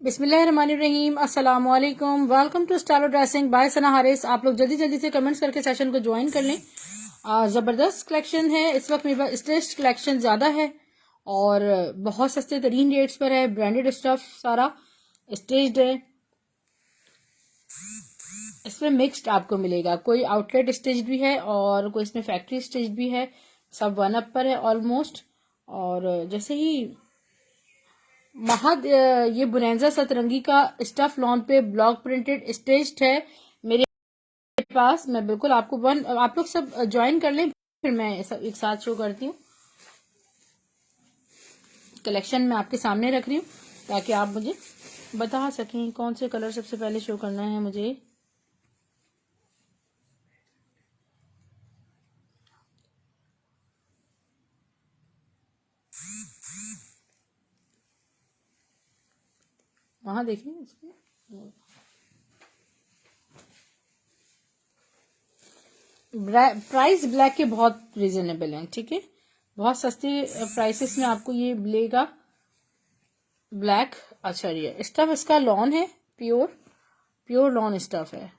बिस्मिल्लाहिर्रहमानिर्रहीम, अस्सलाम वालेकुम। Welcome to Stylo dressing by Sana Haris. आप लोग जल्दी जल्दी से कमेंट्स करके सेशन को ज्वाइन कर लें। ज़बरदस्त कलेक्शन है इस वक्त मेरे पास। स्टेज कलेक्शन ज़्यादा है और बहुत सस्ते तरीन रेट्स पर है। ब्रांडेड स्टफ सारा स्टेज्ड है। इसमें मिक्स्ड आपको मिलेगा, कोई आउटलेट स्टेज भी है और कोई इसमें फैक्ट्री स्टेज भी है। सब वन अप पर है ऑलमोस्ट। और जैसे ही महद ये बुनेंजा सतरंगी का स्टफ लॉन पे ब्लॉक प्रिंटेड स्टेज्ड है मेरे पास। मैं बिल्कुल आपको आप लोग सब ज्वाइन कर लें, फिर मैं सब एक साथ शो करती हूँ। कलेक्शन मैं आपके सामने रख रही हूँ ताकि आप मुझे बता सकें कौन से कलर सबसे पहले शो करना है मुझे। वहां देखिए इसमें प्राइस ब्लैक के बहुत रीजनेबल हैं, ठीक है। बहुत सस्ते प्राइसेस में आपको ये मिलेगा ब्लैक। अच्छा ये स्टफ इसका लॉन है, प्योर लॉन स्टफ है।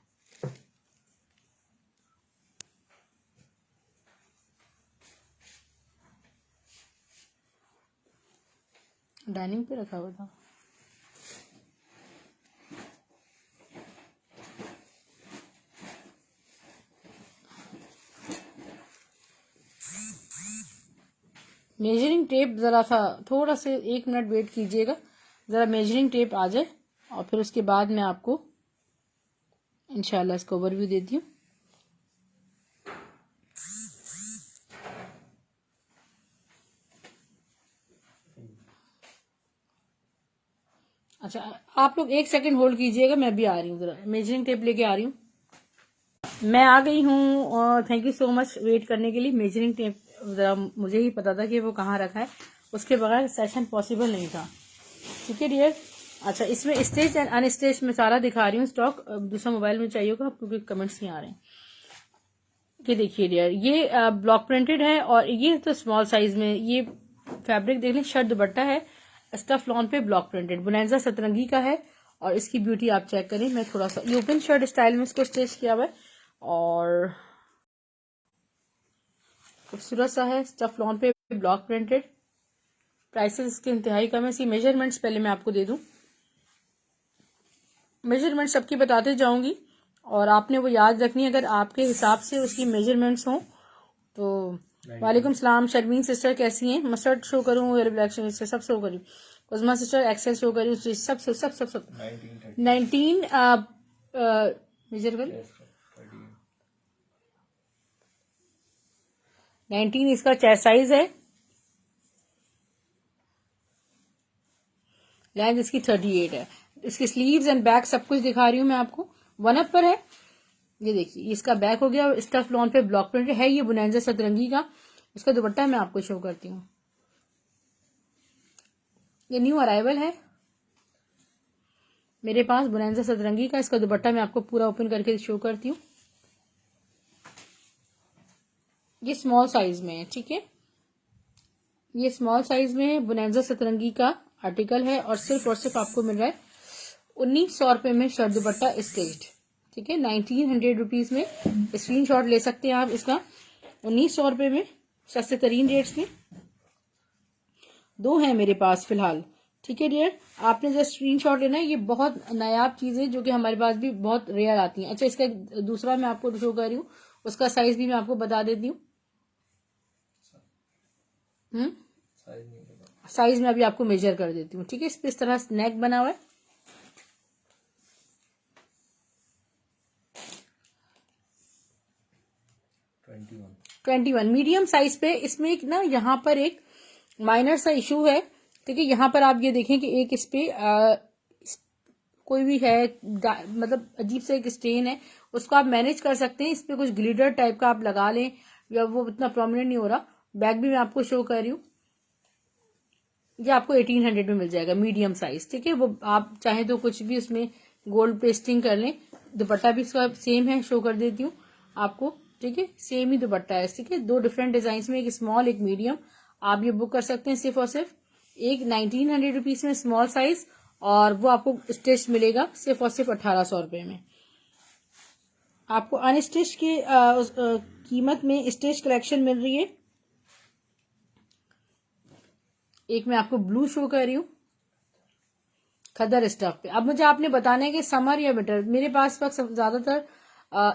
डाइनिंग पे रखा हुआ था। मेजरिंग टेप जरा सा थोड़ा से 1 मिनट वेट कीजिएगा, जरा मेजरिंग टेप आ जाए और फिर उसके बाद मैं आपको इंशाल्लाह इसका ओवरव्यू देती हूँ। अच्छा आप लोग 1 सेकंड होल्ड कीजिएगा, मैं भी आ रही हूँ, जरा मेजरिंग टेप लेके आ रही हूँ। मैं आ गई हूँ और thank you so much wait करने के लिए। मेजरिंग टेप जरा मुझे ही पता था कि वो कहाँ रखा है, उसके बगैर सेशन पॉसिबल नहीं था, ठीक है डियर। अच्छा इसमें स्टेज एंड अनस्टेज में सारा दिखा रही हूँ स्टॉक। दूसरा मोबाइल में चाहिए होगा क्योंकि कमेंट्स नहीं आ रहे हैं। ये देखिए डियर, ये ब्लॉक प्रिंटेड है और ये तो स्मॉल साइज में। ये फैब्रिक देख लें, शर्ट दुपट्टा है, स्टफ लॉन पे ब्लॉक प्रिंटेड बुनेंजा सतरंगी का है। और इसकी ब्यूटी आप चेक करें। मैं थोड़ा सा ये ओपन शर्ट स्टाइल में इसको स्टिच किया हुआ है और खूबसूरत सा है। स्टफ लॉन पे ब्लॉक प्रिंटेड। प्राइसेस इसके इंतहाई कम है। इसकी मेजरमेंट्स पहले मैं आपको दे दूं। मेजरमेंट सबकी बताते जाऊंगी और आपने वो याद रखनी है अगर आपके हिसाब से उसकी मेजरमेंट्स हों तो। वालेकुम सलाम शर्मीन सिस्टर, कैसी हैं? मस्टर्ड शो करूँ या ब्लैक सिस्टर? सब शो करूँ। उजमा सिस्टर एक्सेल शो करूँ? सब सब सब सब सब 19 मेजर कर 19 इसका चेस्ट साइज है। लेंथ इसकी 38 है। इसकी स्लीव्स एंड बैक सब कुछ दिखा रही हूँ मैं आपको। वन अप पर है। ये देखिए इसका बैक हो गया स्टफ लॉन पे ब्लॉक प्रिंट है। ये बुनेंजा सतरंगी का। इसका दुपट्टा मैं आपको शो करती हूँ। ये न्यू अराइवल है मेरे पास बुनेंजा सतरंगी का। इसका दुपट्टा मैं आपको पूरा ओपन करके शो करती हूँ। ये स्मॉल साइज में है, ठीक है। ये स्मॉल साइज में है, बुनेंजा सतरंगी का आर्टिकल है और सिर्फ आपको मिल रहा है 1900 रुपए में शर्ट दुपट्टा स्टेज्ड, ठीक है। 1900 रुपीज में स्क्रीनशॉट ले सकते हैं आप इसका। 1900 रुपए में सस्ते तरीन रेट्स में दो हैं मेरे पास फिलहाल, ठीक है डियर। आपने जो स्क्रीनशॉट लेना है, ये बहुत नायाब चीज है जो कि हमारे पास भी बहुत रेयर आती है। अच्छा इसका दूसरा मैं आपको शो कर रही हूँ, उसका साइज भी मैं आपको बता देती हूँ। साइज में अभी आपको मेजर कर देती हूँ, ठीक है। इस तरह नेक बना हुआ है। ट्वेंटी वन मीडियम साइज पे। इसमें एक ना यहाँ पर एक माइनर सा इशू है, ठीक है। यहाँ पर आप ये देखें कि एक इस पे कोई भी है मतलब अजीब से एक स्टेन है, उसको आप मैनेज कर सकते हैं। इस पे कुछ ग्लिटर टाइप का आप लगा लें या वो इतना प्रोमिनेंट नहीं हो रहा। बैग भी मैं आपको शो कर रही हूँ। ये आपको 1800 में मिल जाएगा मीडियम साइज, ठीक है। वो आप चाहे तो कुछ भी उसमें गोल्ड पेस्टिंग कर लें। दुपट्टा भी इसका सेम है, शो कर देती हूँ आपको, ठीक है। सेम ही दुपट्टा है, ठीक है। दो डिफरेंट डिजाइन में, एक स्मॉल एक मीडियम। आप ये बुक कर सकते हैं सिर्फ और सिर्फ एक 1900 रुपीज में स्मॉल साइज और वो आपको स्टिच मिलेगा सिर्फ और सिर्फ 1800 रुपये में। आपको अनस्टिच की कीमत में स्टिच कलेक्शन मिल रही है। एक मैं आपको ब्लू शो कर रही हूँ खद्दर स्टफ पे। अब मुझे आपने बताना है कि समर या विंटर। मेरे पास वक्त ज्यादातर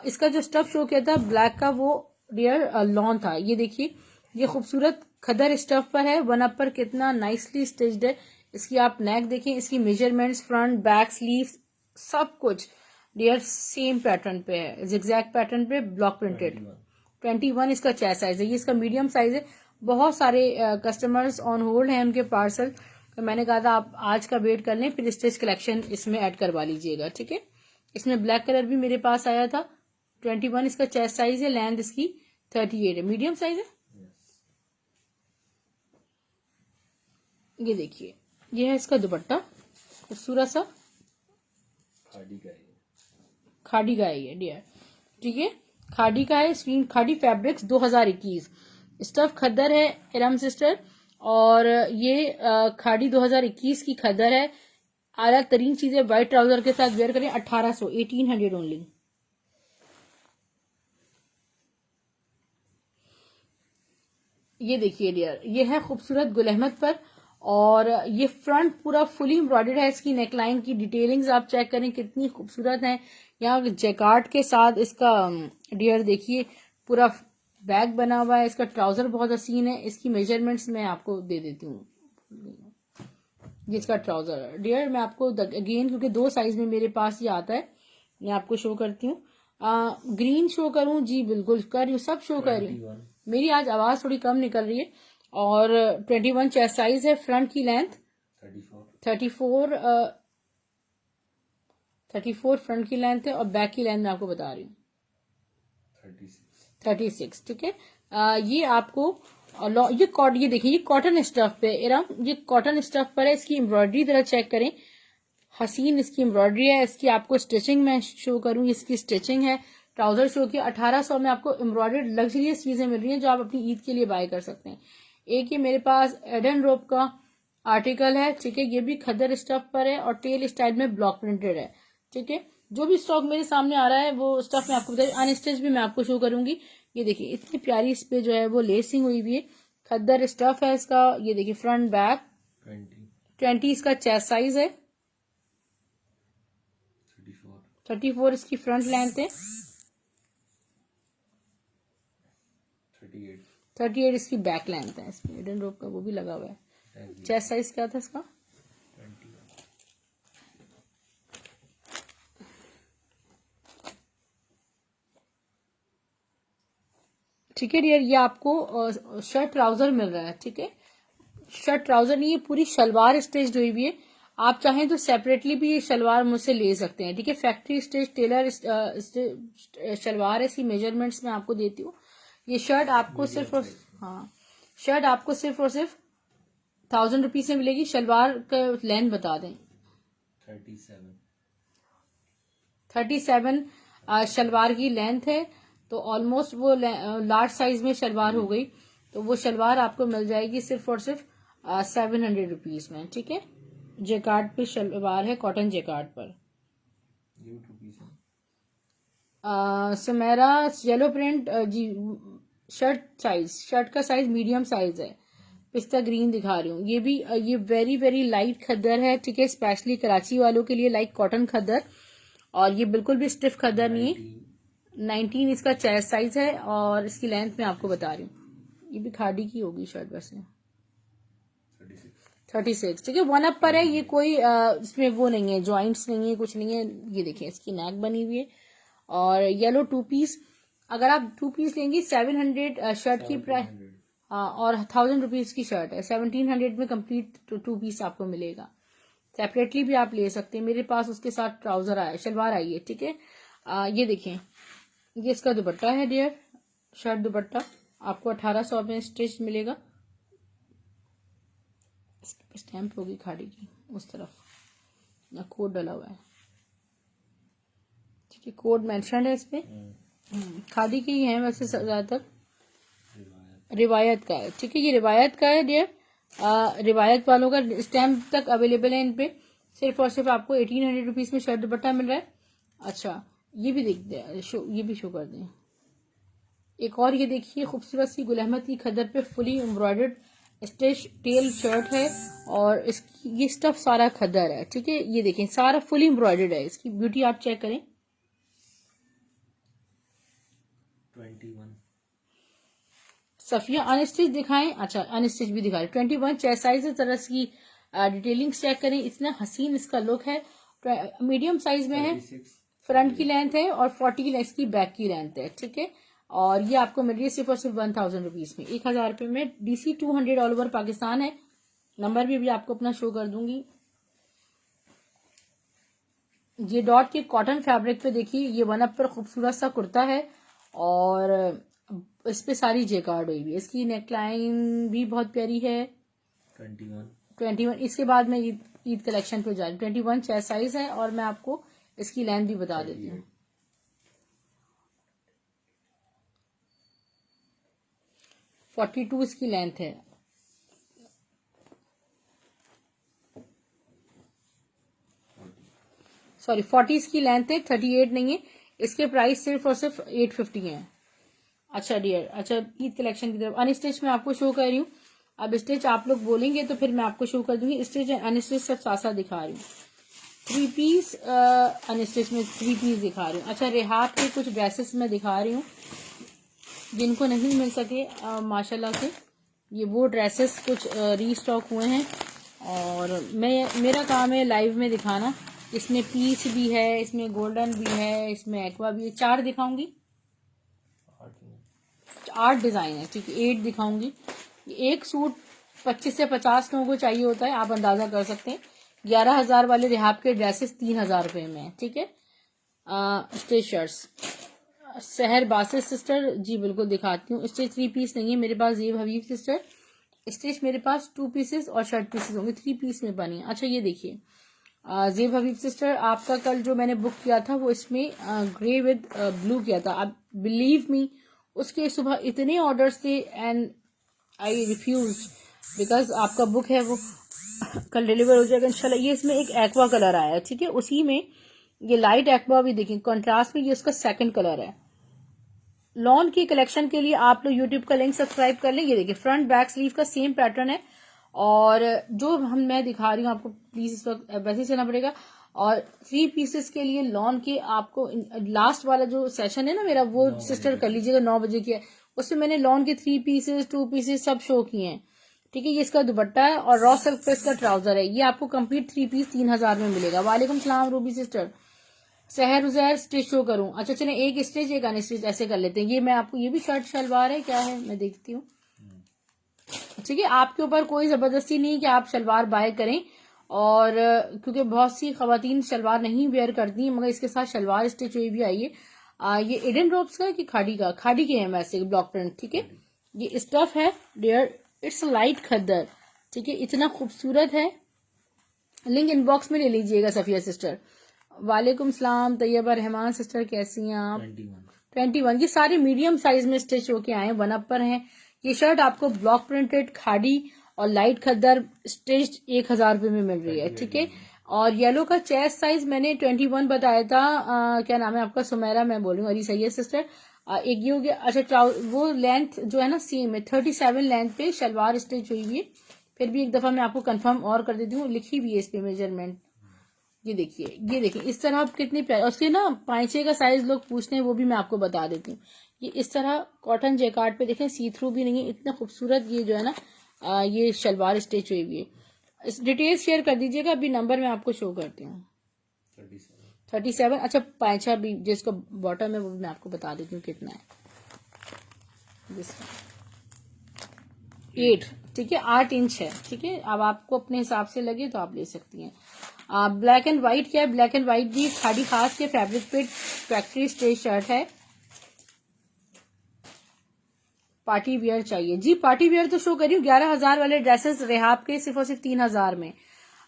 इसका जो स्टफ शो किया था ब्लैक का, वो डियर लॉन था। ये देखिए, ये खूबसूरत खद्दर स्टफ पर है। वन अप पर कितना नाइसली स्टिच्ड है। इसकी आप नेक देखें, इसकी मेजरमेंट्स, फ्रंट बैक स्लीव सब कुछ डियर सेम पैटर्न पे है, जिगजैग पैटर्न पे, ब्लॉक प्रिंटेड। 21 इसका चेस्ट साइज है। ये इसका मीडियम साइज है। बहुत सारे कस्टमर्स ऑन होल्ड हैं उनके पार्सल, तो मैंने कहा था आप आज का वेट कर लें, फिर स्टिच कलेक्शन इसमें ऐड करवा लीजिएगा, ठीक है। इसमें ब्लैक कलर भी मेरे पास आया था। 21 इसका चेस्ट साइज है, लेंथ इसकी 38 है, मीडियम साइज है। ये देखिए, ये है इसका दुपट्टा, खूबसूरत सा खाड़ी का है ये डियर, ठीक है। खाड़ी का है, स्क्रीन खाड़ी फैब्रिक्स 2021 स्टफ खद्दर है इरम सिस्टर, और ये खाड़ी 2021 की खद्दर है। आला तरीन चीजें व्हाइट ट्राउजर के साथ वेयर करें। 1800 ओनली। ये देखिए डियर, ये है खूबसूरत गुल अहमद पर, और ये फ्रंट पूरा फुली एम्ब्रॉयडर्ड है। इसकी नेकलाइन की डिटेलिंग्स आप चेक करें कितनी खूबसूरत है। यहाँ जैकार्ड के साथ इसका डियर देखिए पूरा बैग बना हुआ है। इसका ट्राउजर बहुत हसीन है। इसकी मेजरमेंट्स मैं आपको दे देती हूँ। ये इसका ट्राउजर डियर मैं आपको अगेन, क्योंकि 2 साइज में मेरे पास ये आता है, मैं आपको शो करती हूँ। ग्रीन शो करूँ? जी बिल्कुल कर रही हूँ, सब शो कर रही हूँ। मेरी आज आवाज थोड़ी कम निकल रही है। और 21 चेस्ट साइज है। फ्रंट की लेंथ 34 फ्रंट की लेंथ है, और बैक की लेंथ मैं आपको बता रही हूँ 36, ठीक है। ये आपको ये देखिए, ये कॉटन स्टफ पे इरम, ये कॉटन स्टफ पर है। इसकी एम्ब्रॉयडरी जरा चेक करें, हसीन इसकी एम्ब्रॉयडरी है। इसकी आपको स्टिचिंग मैं शो करूँ, इसकी स्टिचिंग है। ट्राउजर शो किया। 1800 में आपको एम्ब्रॉयडर्ड लग्जरियस चीजें मिल रही हैं जो आप अपनी ईद के लिए बाय कर सकते हैं। एक ये मेरे पास एडन रोप का आर्टिकल है, ठीक है। ये भी खद्दर स्टफ पर है और टेल स्टाइल में ब्लॉक प्रिंटेड है, ठीक है। जो भी स्टॉक मेरे सामने आ रहा है वो स्टफ मैं आपको बता, अनस्टिच भी मैं आपको शो करूंगी। ये देखिए इतनी प्यारी इस पे जो है वो लेसिंग हुई हुई है। खद्दर स्टफ है इसका। ये देखिए फ्रंट बैक 20 इसका चेस्ट साइज है। 34 इसकी फ्रंट लेंथ है। 38 इसकी बैक लेंथ है। इसमें हिडन रोप का वो भी लगा हुआ है। चेस्ट साइज क्या था इसका? 21। ठीक है डियर, ये आपको शर्ट ट्राउजर मिल रहा है, ठीक है। शर्ट ट्राउजर नहीं, ये पूरी शलवार स्टिच हुई हुई है। आप चाहें तो सेपरेटली भी ये शलवार मुझसे ले सकते हैं, ठीक है। फैक्ट्री स्टिच टेलर शलवार है। इसकी मेजरमेंट्स मैं आपको देती हूँ। ये शर्ट आपको सिर्फ और शर्ट आपको सिर्फ और सिर्फ 1000 रुपीज से मिलेगी। शलवार का लेंथ बता दें। 37 शलवार की लेंथ है, तो ऑलमोस्ट वो लार्ज साइज में शलवार हो गई। तो वो शलवार आपको मिल जाएगी सिर्फ और सिर्फ 700 रुपीज में, ठीक है। जेकार्ड पे शलवार है, कॉटन जेकार्ड पर। सुमेरा येलो प्रिंट जी। शर्ट का साइज मीडियम साइज है। पिस्ता ग्रीन दिखा रही हूँ। ये वेरी वेरी लाइट खद्दर है, ठीक है। स्पेशली कराची वालों के लिए लाइट कॉटन खद्दर, और ये बिल्कुल भी स्टिफ खद्दर नहीं है। 19 इसका चेस्ट साइज है, और इसकी लेंथ मैं आपको बता रही हूँ। ये भी खाड़ी की होगी शर्ट वैसे। 36, ठीक है। वन अप पर है ये। कोई इसमें वो नहीं है, जॉइंट्स नहीं है, कुछ नहीं है। ये देखिए इसकी नेक बनी हुई है। और येलो 2 पीस, अगर आप 2 पीस लेंगी 700 शर्ट की प्राइस, और 1000 रुपीज की शर्ट है। 1700 में कंप्लीट 2 पीस आपको मिलेगा। सेपरेटली भी आप ले सकते हैं। मेरे पास उसके साथ ट्राउजर आया, शलवार आई है, ठीक है। ये देखें, ये इसका दुपट्टा है डियर। शर्ट दुपट्टा आपको 1800 में स्टिच मिलेगा। स्टैंप होगी खाड़ी की उस तरफ, या कोड डला हुआ है, ठीक है। कोड मेंशन है इस पे। खादी की ही है वैसे ज्यादातर। रिवायत का है, ठीक है। ये रिवायत का है डियर। रिवायत वालों का स्टैंप तक अवेलेबल है इन पे। सिर्फ और सिर्फ आपको 1800 रुपीज में शर्ट दुपट्टा मिल रहा है। अच्छा ये भी देख दे, ये भी शो कर दें। एक और ये देखिए खूबसूरत सी गुल अहमद की खदर पे fully embroidered stitch tail shirt है और इसकी ये स्टफ सारा खदर है, ठीक है। ये देखें सारा फुली एम्ब्रॉयडर्ड है, इसकी ब्यूटी आप चेक करें। 21 सफिया अनस्टिच दिखाएं। अच्छा अनस्टिच भी दिखा रहे। 21 चेस्ट साइज है, जरा इसकी डिटेलिंग चेक करें। इतना हसीन इसका लुक है। मीडियम साइज में है, 36 फ्रंट की लेंथ है और 40 इसकी बैक की लेंथ है, ठीक है। और ये आपको मिल रही है सिर्फ और सिर्फ 1000 रुपीज में, 1000 रुपये में। DC 200 ऑल ओवर पाकिस्तान है। नंबर भी आपको अपना शो कर दूंगी। ये डॉट के कॉटन फैब्रिक पे देखिए, ये वन अप पर खूबसूरत सा कुर्ता है और इस पे सारी जेकार्ड हुई हुई है। इसकी नेकलाइन भी बहुत प्यारी है। 21 इसके बाद मैं ईद कलेक्शन पे जा रही हूँ। 21 चेस्ट साइज है और मैं आपको इसकी लेंथ भी बता देती हूँ। 42 इसकी लेंथ है। सॉरी 40 इसकी लेंथ है, 38 नहीं है। इसके प्राइस सिर्फ और सिर्फ 850 है। अच्छा डियर, अच्छा ईद कलेक्शन की तरफ अनस्टिच मैं आपको शो कर रही हूँ। अब स्टिच आप लोग बोलेंगे तो फिर मैं आपको शो कर दूंगी। स्टिच अनस्टिच सब साथ साथ दिखा रही हूँ। 3 पीस अनस्टिच में 3 पीस दिखा रही हूँ। अच्छा रेहात के कुछ ड्रेसेस मैं दिखा रही हूँ जिनको नहीं मिल सके माशाल्लाह से। ये वो ड्रेसेस कुछ रीस्टॉक हुए हैं और मेरा काम है लाइव में दिखाना। इसमें पीच भी है, इसमें गोल्डन भी है, इसमें एक्वा भी है। 4 दिखाऊंगी, 8 डिजाइन है, ठीक है। 8 दिखाऊंगी। एक सूट 25 से 50 लोगों को चाहिए होता है, आप अंदाजा कर सकते हैं। 11,000 वाले रिहाब के ड्रेसेस 3,000 रुपए में, ठीक है। स्टिच शर्ट्स सहर बासित सिस्टर, जी बिल्कुल दिखाती हूँ। स्टिच 3 पीस नहीं है मेरे पास। ज़ेब हबीब सिस्टर स्टिच मेरे पास 2 पीसेस और शर्ट पीसेस होंगे, 3 पीस में बनी। अच्छा ये देखिए ज़ेब हबीब सिस्टर, आपका कल जो मैंने बुक किया था वो इसमें ग्रे विद ब्लू किया था। आप बिलीव मी उसके सुबह इतने ऑर्डर्स थे एंड आई रिफ्यूज बिकॉज आपका बुक है वो कल डिलीवर हो जाएगा इंशाल्लाह। ये इसमें एक एक्वा कलर आया है, ठीक है। उसी में ये लाइट एक्वा भी देखें कंट्रास्ट में, ये उसका सेकंड कलर है। लॉन की कलेक्शन के लिए आप लोग यूट्यूब का लिंक सब्सक्राइब कर लें। ये देखिए फ्रंट बैक स्लीव का सेम पैटर्न है और जो मैं दिखा रही हूँ आपको प्लीज इस वक्त वैसे चलना पड़ेगा। और 3 पीसेस के लिए लॉन के आपको लास्ट वाला जो सेशन है ना मेरा, वो सिस्टर कर लीजिएगा 9 बजे की है। उसमें मैंने लॉन के 3 पीसेस 2 पीसेस सब शो किए हैं, ठीक है। ये इसका दुपट्टा है और रॉ सिल्क पे इसका ट्राउजर है। ये आपको कंप्लीट 3 पीस 3000 में मिलेगा। वालेकुम सलाम रूबी सिस्टर। सहर उजैर स्टिच शो करूं। अच्छा चलें एक स्टिच एक अनस्टिच ऐसे कर लेते हैं। ये मैं आपको, ये भी शर्ट शलवार है क्या है मैं देखती हूँ, ठीक है। आपके ऊपर कोई जबरदस्ती नहीं कि आप शलवार बाय करें और क्योंकि बहुत सी खवातीन शलवार नहीं वेयर करती हैं, मगर इसके साथ शलवार स्टिच हुई भी आई है। ये एडन रोब्स का कि खाड़ी का, खाड़ी के हैं वैसे ब्लॉक प्रिंट, ठीक है। ये स्टफ है डियर, इट्स लाइट खद्दर, ठीक है। इतना खूबसूरत है। लिंक इनबॉक्स में ले लीजिएगा सफिया सिस्टर। वालेकुम सलाम तैयबा रहमान सिस्टर, कैसी हैं आप। 21 ये सारे मीडियम साइज में स्टिच होके आए, वन अप पर हैं। ये शर्ट आपको ब्लॉक प्रिंटेड खाड़ी और लाइट खद्दर स्टिच 1000 रुपए में मिल रही है, ठीक है। और येलो का चेस्ट साइज मैंने 21 बताया था। क्या नाम है आपका, सुमेरा मैं बोल रही हूँ। अरे सही है सिस्टर। एक ये हो गया। अच्छा वो लेंथ जो है ना सेम है, 37 लेंथ पे शलवार स्टिच हुई हुई है। फिर भी एक दफा मैं आपको कंफर्म और कर देती हूँ, लिखी हुई है इस पे मेजरमेंट। ये देखिए इस तरह आप कितनी प्यारी। उसके ना पाइचे का साइज लोग पूछते हैं, वो भी मैं आपको बता देती हूँ। ये इस तरह कॉटन जैकार्ड पे देखें, सी थ्रू भी नहीं है, इतना खूबसूरत ये जो है ना ये शलवार स्टिच हुई हुई है। डिटेल्स शेयर कर दीजिएगा, अभी नंबर मैं आपको शो करती हूँ। 37। अच्छा पाइचा भी जिसको बॉटम है वो भी मैं आपको बता देती हूँ कितना है। 8, ठीक है। 8 इंच है, ठीक है। अब आपको अपने हिसाब से लगे तो आप ले सकती हैं। ब्लैक एंड व्हाइट क्या है, ब्लैक एंड व्हाइट भी खाड़ी खास के फैब्रिक पे फैक्ट्री स्टेज शर्ट है। पार्टी वियर चाहिए जी, पार्टी वियर तो शो करी हूँ। 11,000 वाले ड्रेसेस रेहाब के सिर्फ और सिर्फ 3,000 में।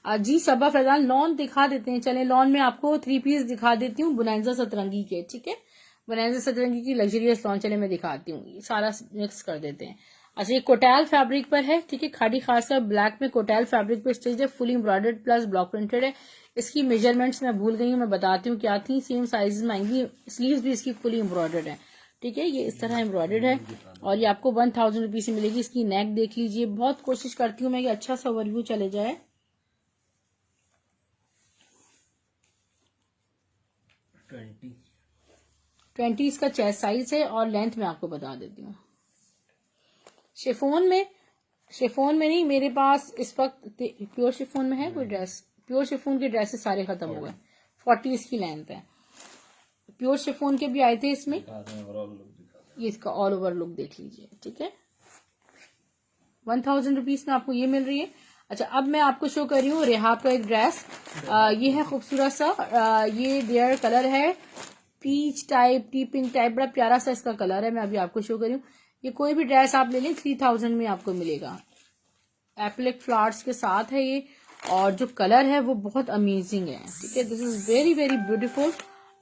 जी सबा फैजान लॉन दिखा देते हैं, चले लॉन में आपको 3 पीस दिखा देती हूँ बुनैजा सतरंगी के, ठीक है। बुनैजा सतरंगी की लग्जरियस लॉन चले मैं दिखाती हूँ, सारा मिक्स कर देते हैं। अच्छा, ये कोटैल फैब्रिक पर है, ठीक है, खादी खासा ब्लैक में कोटैल फैब्रिक पे स्टिच है, fully embroidered plus block printed है। इसकी मेजरमेंट्स मैं भूल गई हूँ, मैं बताती हूँ क्या थी। सेम साइज में आएंगी, स्लीव्स भी इसकी फुली एम्ब्रॉयडर्ड है, ठीक है, ये इस तरह एम्ब्रॉयडर्ड है और ये आपको 1000 रुपीज से मिलेगी। इसकी नेक देख लीजिए, बहुत कोशिश करती हूँ मैं कि अच्छा सा ओवरव्यू चले जाए। 20 इसका चेस्ट साइज है और लेंथ में आपको बता देती हूँ। शिफोन में नहीं, मेरे पास इस वक्त प्योर शिफोन में है कोई ड्रेस? प्योर शिफोन के ड्रेसेस सारे खत्म हो गए। 40 इसकी लेंथ है। प्योर शिफोन के भी आए थे इसमें, ये इसका ऑल ओवर लुक देख लीजिए, ठीक है। 1000 रुपीज में आपको ये मिल रही है। अच्छा, अब मैं आपको शो कर रही हूँ रेहाब का एक ड्रेस। ये है खूबसूरत सा, ये डियर कलर है, peach type, tea pink type, बड़ा प्यारा सा इसका कलर है। मैं अभी आपको शो कर रही हूँ। ये कोई भी ड्रेस आप ले लें 3000 में आपको मिलेगा। एप्लिक फ्लावर्स के साथ है ये, और जो कलर है वो बहुत अमेजिंग है, ठीक है। This is very very beautiful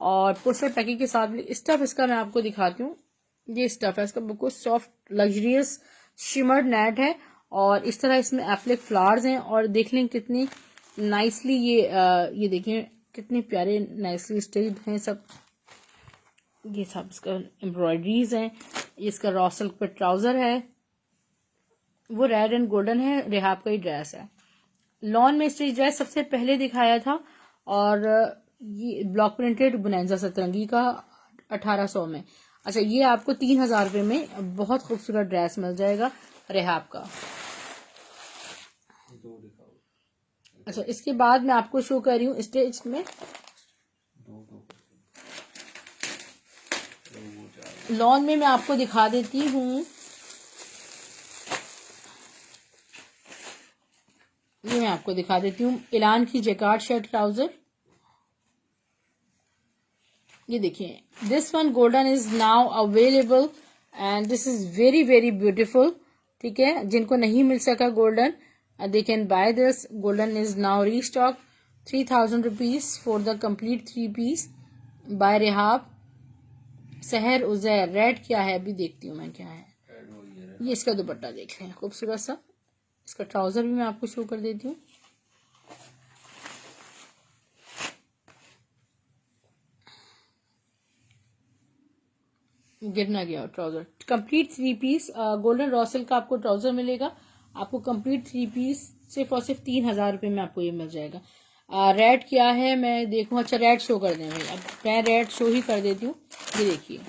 और पोस्टर पैकिंग के साथ। स्टफ इसका मैं आपको दिखाती हूँ। ये स्टफ है इसका, बिल्कुल सॉफ्ट लग्जरियस शिमर्ड नेट है और इस तरह इसमें एप्लिक फ्लावर्स हैं। और देख लें कितनी नाइसली ये देखिए कितने प्यारे नाइसली स्टिच्ड हैं सब। ये सब इसका एम्ब्रॉयडरीज हैं। इसका रॉ सिल्क पे ट्राउजर है, वो रेड एंड गोल्डन है, रेहाब का ही ड्रेस है। लॉन में स्टिच ड्रेस सबसे पहले दिखाया था और ये ब्लॉक प्रिंटेड बुनैंजा सतरंगी का 1800 में। अच्छा, ये आपको 3000 रुपये में बहुत खूबसूरत ड्रेस मिल जाएगा रेहाब का। अच्छा, इसके बाद मैं आपको शो कर रही हूँ स्टिच में। लॉन में मैं आपको दिखा देती हूँ, ये मैं आपको दिखा देती हूँ इलान की जैकार्ड शर्ट ट्राउजर। ये देखिए, this one golden is now available and this is very very beautiful, ठीक है। जिनको नहीं मिल सका golden, they can buy this. Golden is now restock. 3000 rupees for the complete 3 piece by Rehab. Sahar Uzair, red क्या है अभी देखती हूँ मैं क्या है। ये इसका दुपट्टा देख लें, खूबसूरत सा। इसका ट्राउजर भी मैं आपको शो कर देती हूँ। गिरना गया ट्राउजर। कंप्लीट 3 पीस गोल्डन रॉसल का आपको ट्राउजर मिलेगा। आपको कंप्लीट 3 पीस सिर्फ और सिर्फ 3000 रुपये में आपको ये मिल जाएगा। रेड क्या है मैं देखूँ। अच्छा, रेड शो कर दें भाई, अब मैं रेड शो ही कर देती हूँ। ये देखिए,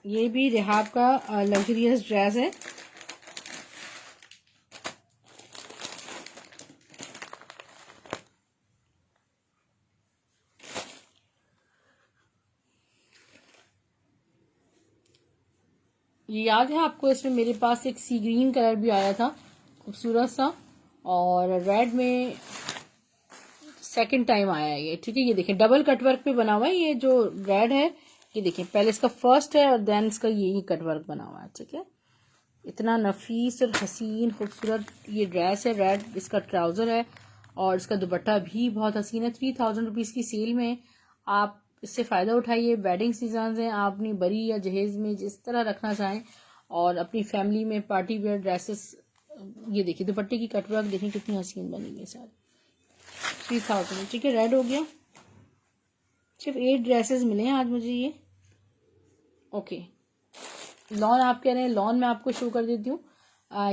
ये भी रेहाब का लग्जरियस ड्रेस है। ये याद है आपको, इसमें मेरे पास एक सी ग्रीन कलर भी आया था खूबसूरत सा, और रेड में सेकंड टाइम आया है ये, ठीक है। ये देखिए डबल कटवर्क पे बना हुआ है ये जो रेड है। ये देखिए, पहले इसका फर्स्ट है और देन इसका यही कटवर्क बना हुआ है, ठीक है। इतना नफीस और हसीन खूबसूरत ये ड्रेस है। रेड इसका ट्राउजर है और इसका दुपट्टा भी बहुत हसीन है। 3000 रुपीज़ की सेल में आप इससे फ़ायदा उठाइए। वेडिंग सीजन है, आप अपनी बरी या जहेज में जिस तरह रखना चाहें और अपनी फैमिली में पार्टी वेयर ड्रेसेस। ये देखिए दुपट्टे की कटवर्क देखिए कितनी हसीन बनी हुई है सारी। 3000, ठीक है। रेड हो गया। सिर्फ 8 ड्रेसेस मिले हैं आज मुझे ये, ओके। लॉन आप कह रहे हैं, लॉन में आपको शो कर देती हूँ।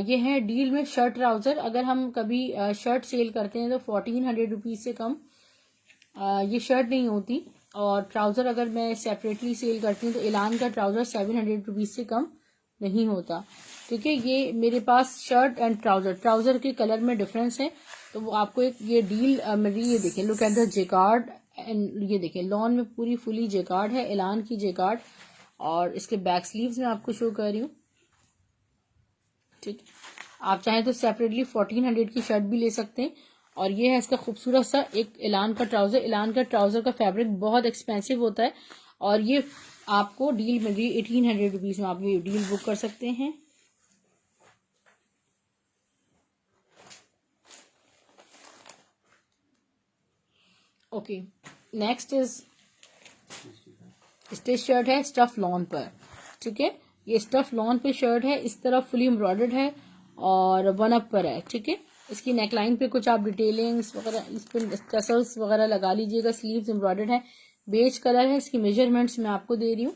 ये है डील में शर्ट ट्राउजर। अगर हम कभी शर्ट सेल करते हैं तो 1400 रुपीज़ से कम ये शर्ट नहीं होती। और ट्राउजर अगर मैं सेपरेटली सेल करती हूँ तो इलान का ट्राउजर 700 रुपीज़ से कम नहीं होता, ठीक है। ये मेरे पास शर्ट एंड ट्राउजर के कलर में डिफरेंस है, तो वो आपको एक ये डील मेरी। ये देखें, look at the jacquard and ये देखें लॉन में पूरी फुली जेकार्ड है, इलान की जेकार्ड। और इसके बैक स्लीव्स में आपको शो कर रही हूँ, ठीक। आप चाहें तो सेपरेटली 1400 की शर्ट भी ले सकते हैं। और ये है इसका खूबसूरत सा एक इलान का ट्राउजर। इलान का ट्राउजर का फैब्रिक बहुत एक्सपेंसिव होता है और ये आपको डील मिल रही है 1800 रुपीज़ में। आप ये डील बुक कर सकते हैं। Okay, next is stitch shirt है स्टफ लॉन पर, ठीक है। ये स्टफ लॉन पे शर्ट है, इस तरफ फुली एम्ब्रॉयडर्ड है और वन अप पर है, ठीक है। इसकी नेकलाइन पे कुछ आप डिटेलिंग्स वगैरह, इस पे टसल्स वगैरह लगा लीजिएगा। स्लीव्स एम्ब्रॉयडर्ड है, बेज कलर है। इसकी मेजरमेंट्स मैं आपको दे रही हूँ।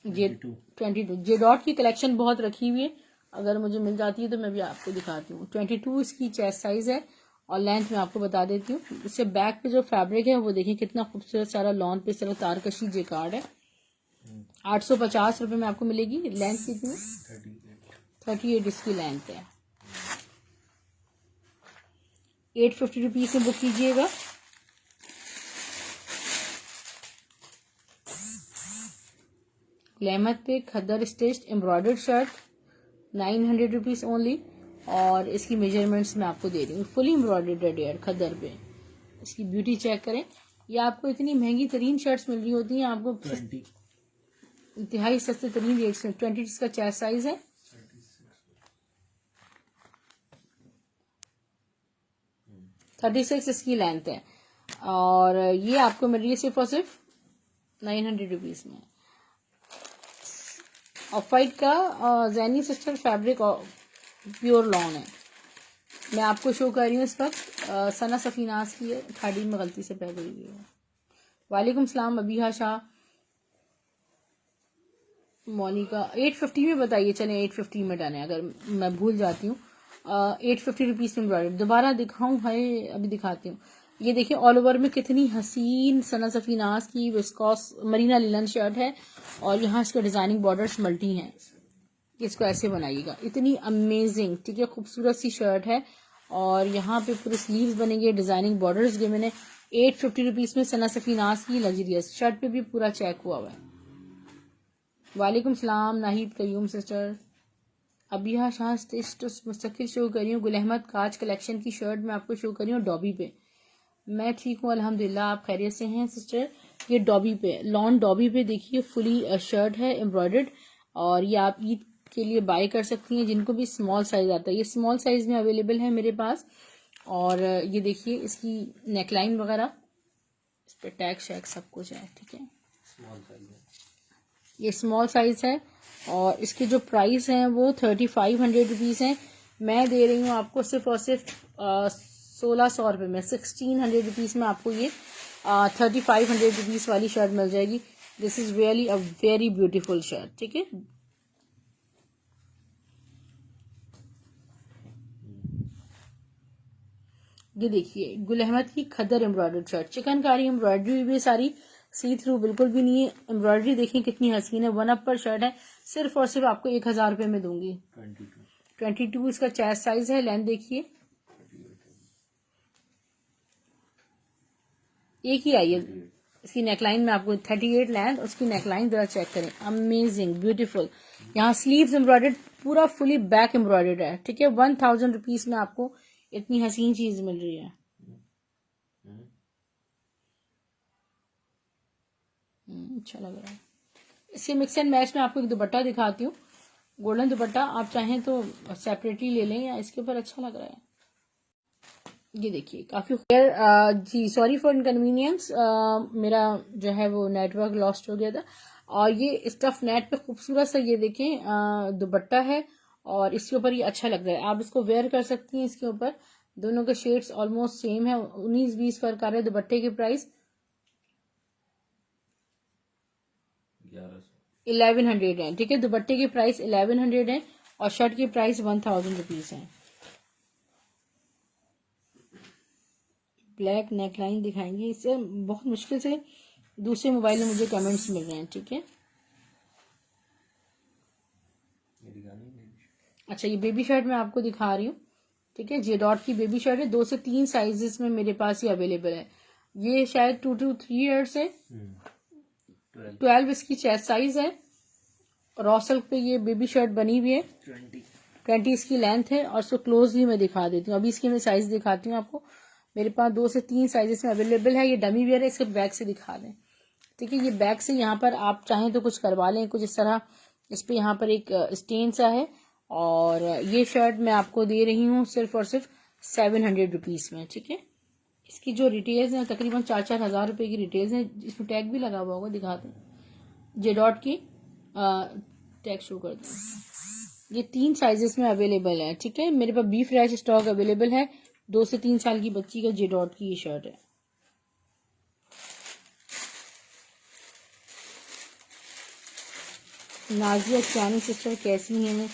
ये 22 जे डॉट की कलेक्शन बहुत रखी हुई है, अगर मुझे मिल जाती है तो मैं भी आपको दिखाती हूँ। 22 इसकी चेस्ट साइज है और लेंथ मैं आपको बता देती हूँ। इससे बैक पे जो फैब्रिक है वो देखिए कितना खूबसूरत सारा लॉन पे सारा तारकशी जे कार्ड है। 850 रुपये में आपको मिलेगी। लेंथ कितनी? 38 इसकी लेंथ है। 850 रुपीज से बुक कीजिएगा। लेमत पे khaddar stitched embroidered shirt 900 rupees only. और इसकी मेजरमेंट्स मैं आपको दे रही हूँ। फुली एम्ब्रॉयडर्ड है खद्दर पे। इसकी ब्यूटी चेक करें। ये आपको इतनी महंगी तरीन शर्ट्स मिल रही होती हैं आपको इंतहाई सस्ते तरीन रेट्स में। 20 इसका चेस्ट साइज है। 36 इसकी लेंथ है और ये आपको मिल रही है सिर्फ और सिर्फ 900 रुपीज में। ऑफ वाइट का जैनी सिस्टर फैब्रिक प्योर लॉन है। मैं आपको शो कर रही हूँ इस वक्त। सना सफीनाज की है, खाड़ी में गलती से पै गई है। वालेकुम सलाम अबीहा शाह, मोनिका। 850 में बताइए। चलें 850 में डन है, अगर मैं भूल जाती हूँ। 850 रुपीज में एम्ब्रॉयडर्ड। दोबारा दिखाऊं? है अभी दिखाती हूँ। ये देखिए ऑल ओवर में कितनी हसीन सना सफीनाज की विस्कॉस मरीना लिलन शर्ट है और यहाँ इसके डिजाइनिंग बॉर्डर्स मल्टी हैं। इसको ऐसे बनाइएगा, इतनी अमेजिंग, ठीक है, खूबसूरत सी शर्ट है और यहाँ पे पूरे स्लीव्स बनेंगे, डिजाइनिंग बॉर्डर्स गिवन है। 850 रुपीज में सना सफीनाज की लग्जरियस शर्ट पे भी पूरा चेक हुआ हुआ है। वालेकुम सलाम नाहिद कयूम सिस्टर। अबिहा शाह मुस्तकिल शो कर रही हूँ। गुल अहमद काज कलेक्शन की शर्ट मैं आपको शो कर रही हूँ डॉबी पे। मैं ठीक हूँ अल्हम्दुलिल्लाह, आप खैरियत से हैं सिस्टर। ये डॉबी पे, लॉन डॉबी पे देखिए फुली शर्ट है एम्ब्रॉयडर्ड और ये आप ईद के लिए बाय कर सकती हैं जिनको भी स्मॉल साइज आता है। ये स्मॉल साइज में अवेलेबल है मेरे पास। और ये देखिए इसकी नेकलाइन वगैरह, इस पर टैग शैग सब कुछ है, ठीक है। ये स्मॉल साइज है और इसके जो प्राइस हैं वो 3500 रुपीज़ हैं। मैं दे रही हूँ आपको सिर्फ और सिर्फ 1600 रुपये में। 1600 रुपीज़ में आपको ये 3500 रुपीज़ वाली शर्ट मिल जाएगी। This is really a very beautiful shirt, ठीक है। ये देखिए गुल अहमद की खद्दर एम्ब्रॉयडर्ड शर्ट, चिकनकारी एम्ब्रॉयडरी भी सारी, सी थ्रू बिल्कुल भी नहीं है। एम्ब्रॉयडरी देखिए कितनी हसीन है। वन अप पर शर्ट है। सिर्फ और सिर्फ आपको 1000 रुपये में दूंगी। 22 इसका चेस्ट साइज है। लेंथ देखिए एक ही आई है। इसकी नेकलाइन में आपको 38 लेंथ, उसकी नेकलाइन जरा चेक करें, अमेजिंग ब्यूटीफुल। यहाँ स्लीव्स एम्ब्रॉयडर्ड, पूरा फुली बैक एम्ब्रॉयडर्ड है, ठीक है। 1000 रुपीज में आपको इतनी हसीन चीज मिल रही है। अच्छा लग रहा है। इसके मिक्स एंड मैच में आपको एक दुपट्टा दिखाती हूँ, गोल्डन दुपट्टा। आप चाहें तो सेपरेटली ले लें या इसके ऊपर अच्छा लग रहा है। ये देखिए काफी जी सॉरी फॉर इनकन्वीनियंस, मेरा जो है वो नेटवर्क लॉस्ट हो गया था। और ये स्टफ नेट पे खूबसूरत सा ये देखें दुपट्टा है और इसके ऊपर ये अच्छा लग रहा है। आप इसको वेयर कर सकती हैं। इसके ऊपर दोनों के शेड्स ऑलमोस्ट सेम है। 19-20 फर्क आ रहा है। दुपट्टे की प्राइस 1100 है, ठीक है। दुपट्टे की प्राइस 1100 है और शर्ट की प्राइस 1000 रुपीज है। ब्लैक नेकलाइन दिखाएंगे। इससे बहुत मुश्किल से दूसरे मोबाइल में मुझे कमेंट्स मिल रहे हैं, ठीक है। अच्छा ये बेबी शर्ट मैं आपको दिखा रही हूँ, ठीक है। जे डॉट की बेबी शर्ट है। 2 से 3 साइजेस में मेरे पास ये अवेलेबल है। ये शायद 2 to 3 ईयर्स है। 12 इसकी चेस्ट साइज है। रॉ सिल्क पे ये बेबी शर्ट बनी हुई है। 20 इसकी लेंथ है और इसको क्लोजली मैं दिखा देती हूँ। अभी इसकी मैं साइज दिखाती हूँ आपको। मेरे पास 2 से 3 साइजेस में अवेलेबल है। ये डमी वेयर है। इसके बैक से दिखा दें, ठीक है। ये बैक से यहाँ पर आप चाहें तो कुछ करवा लें, कुछ इस तरह। इस पे यहाँ पर एक स्टेन सा है और ये शर्ट मैं आपको दे रही हूँ सिर्फ और सिर्फ 700 रुपीज में, ठीक है। इसकी जो रिटेल्स हैं तकरीबन 4-4 हज़ार रुपए की रिटेल्स हैं। इसमें टैग भी लगा हुआ होगा, दिखाते हैं। जे डॉट की टैग शो कर दूँ। ये 3 साइजेस में अवेलेबल है, ठीक है। मेरे पास बी फ्रेश स्टॉक अवेलेबल है। 2 से 3 साल की बच्ची का जे डॉट की ये शर्ट है। नाजिया चानी सिस्टर कैसी हैं?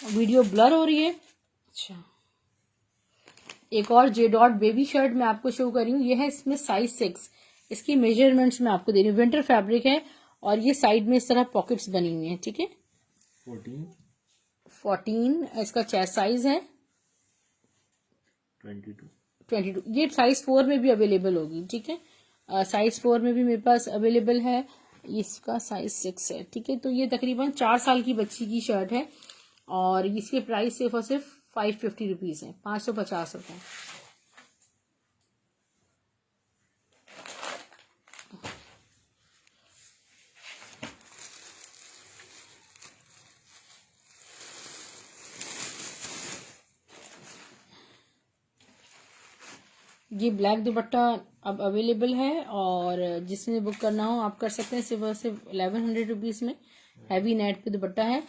वीडियो ब्लर हो रही है। अच्छा, एक और जे डॉट बेबी शर्ट मैं आपको शो कर रही हूँ। ये है इसमें साइज 6। इसकी मेजरमेंट्स मैं आपको दे रही हूँ। विंटर फैब्रिक है और ये साइड में इस तरह पॉकेट्स बनी हुई हैं, ठीक है। 14 इसका चेस्ट साइज है। 22 ये साइज 4 में भी अवेलेबल होगी, ठीक है। साइज 4 में भी मेरे पास अवेलेबल है। इसका साइज 6 है, ठीक है। तो ये तकरीबन 4 साल की बच्ची की शर्ट है और इसके प्राइस सिर्फ और सिर्फ 550 रुपीज है, 550 रुपए। ये ब्लैक दुपट्टा अब अवेलेबल है और जिसने बुक करना हो आप कर सकते हैं। सिर्फ और सिर्फ 1100 रुपीज में हैवी नेट पे दुपट्टा है।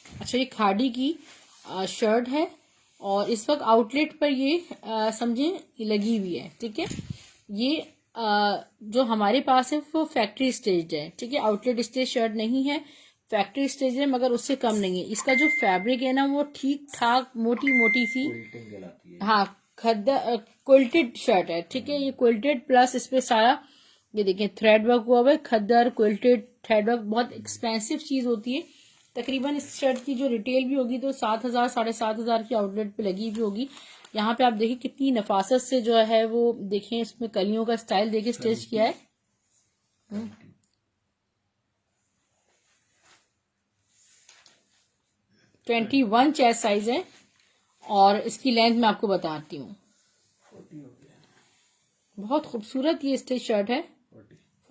अच्छा, ये खादी की शर्ट है और इस वक्त आउटलेट पर ये समझे लगी हुई है, ठीक है। ये जो हमारे पास है वो फैक्ट्री स्टेज है, ठीक है। आउटलेट स्टेज शर्ट नहीं है, फैक्ट्री स्टेज है, मगर उससे कम नहीं है। इसका जो फैब्रिक है ना वो ठीक ठाक मोटी मोटी सी, हाँ, खद्दर क्विल्टेड शर्ट है, ठीक है। ये क्विल्टेड प्लस इस पे सारा ये देखें थ्रेड वर्क हुआ हुआ है। खद्दर क्विल्टेड थ्रेड वर्क बहुत एक्सपेंसिव चीज होती है। तकरीबन इस शर्ट की जो रिटेल भी होगी तो 7,000 7,500 की आउटलेट पे लगी भी होगी। यहाँ पे आप देखिए कितनी नफासत से जो है वो देखें, इसमें कलियों का स्टाइल देखिए स्टिच किया है। 21 चेस्ट साइज है और इसकी लेंथ मैं आपको बताती हूँ। बहुत खूबसूरत ये स्टिच शर्ट है।